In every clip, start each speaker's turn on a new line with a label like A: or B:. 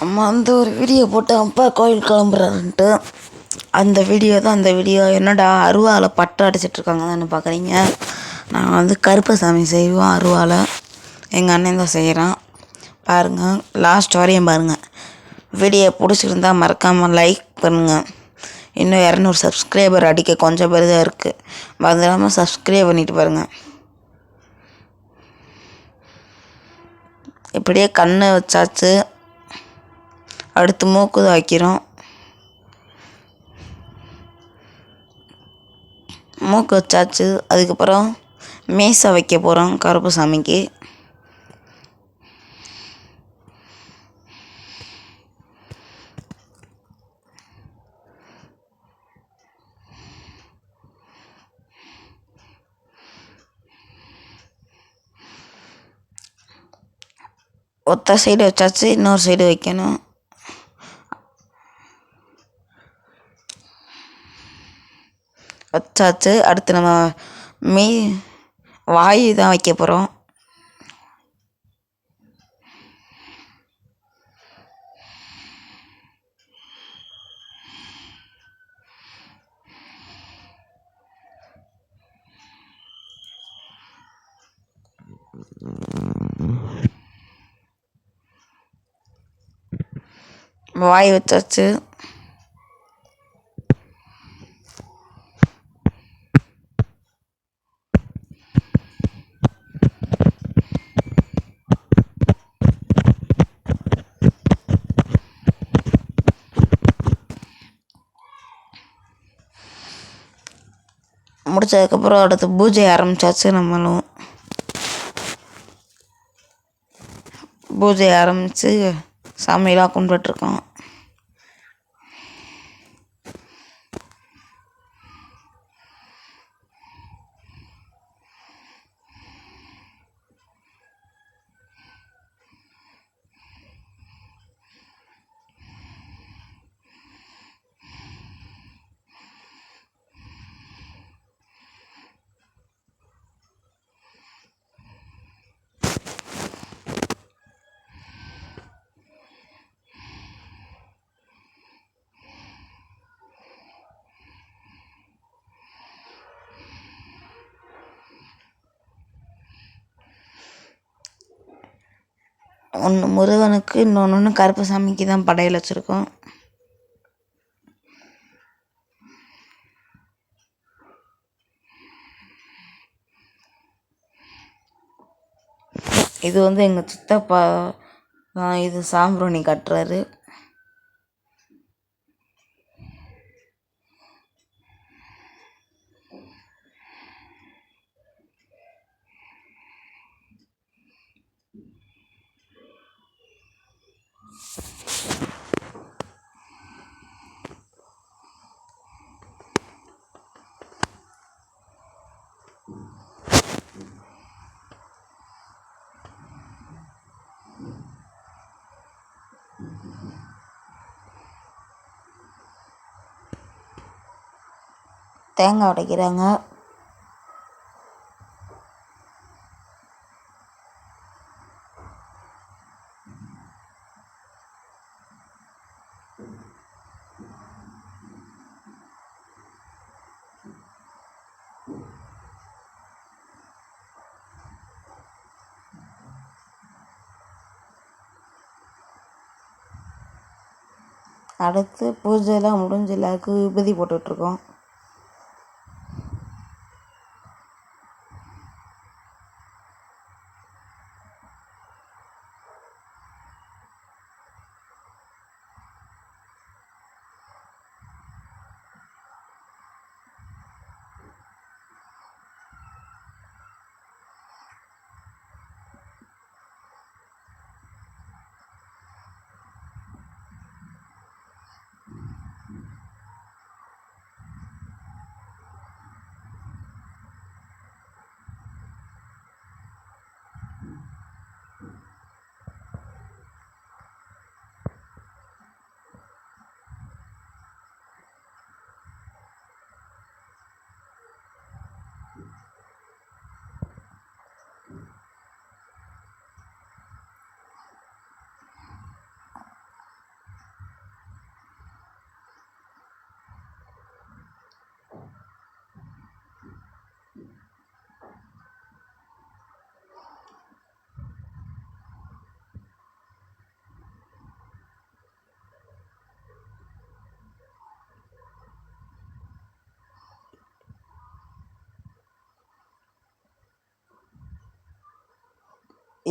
A: அம்மா வந்து ஒரு வீடியோ போட்டு அப்பா கோயில் கிளம்புறாருன்ட்டு அந்த வீடியோ என்னடா அருவாவில் பட்டை அடிச்சிட்ருக்காங்க தானே பார்க்குறீங்க. நாங்கள் வந்து கருப்பசாமி செய்வோம் அருவாவில். எங்கள் அண்ணன் தான் செய்கிறான். பாருங்கள், லாஸ்ட் வரையும் பாருங்கள். வீடியோ பிடிச்சிருந்தா மறக்காமல் லைக் பண்ணுங்கள். இன்னும் 200 சப்ஸ்கிரைபர் அடிக்க கொஞ்சம் பேர் தான் இருக்குது. மறந்துடாமல் சப்ஸ்கிரைப் பண்ணிட்டு பாருங்கள். இப்படியே கண்ணை வச்சாச்சு. அடுத்து மூக்கு தான் வைக்கிறோம். மூக்கு வச்சாச்சு. அதுக்கப்புறம் மீசை வைக்க போகிறோம் கருப்பசாமிக்கு. ஒத்த சைடு வச்சாச்சு, இன்னொரு சைடு வைக்கணும். வச்சாச்சு. அடுத்து நம்ம வாய் தான் வைக்க போகிறோம். வாய் வச்சாச்சு. முடிச்சதுக்கப்புறம் அடுத்து பூஜை ஆரம்பித்தாச்சு. நம்மளும் பூஜை ஆரம்பித்து சாமியெல்லாம் கும்பிட்டுருக்கோம். ஒன்று முருகனுக்கு, இன்னொன்று கருப்பசாமிக்கு தான் படையல் வச்சுருக்கோம். இது வந்து எங்கள் சித்தப்பா இது சாம்பிராணி கட்டுறாரு. தேங்காய் உடைக்கிறாங்க. அடுத்து பூஜைலாம் முடிஞ்ச எல்லாருக்கும் விபூதி போட்டுட்ருக்கோம்.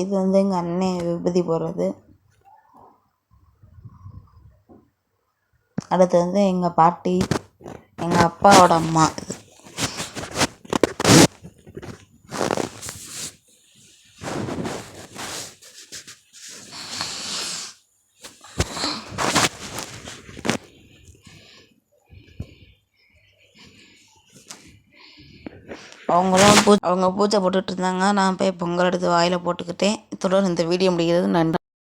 A: இது வந்து எங்கள் அண்ணன் விபூதி போடுறது. அடுத்து வந்து எங்கள் பாட்டி, எங்கள் அப்பாவோட அம்மா. இது அவங்க பூஜை போட்டுட்டு இருந்தாங்க. நான் போய் பொங்கல் எடுத்து வாயில் போட்டுக்கிட்டேன். இத்துடன் இந்த வீடியோ முடிகிறது. நன்றி.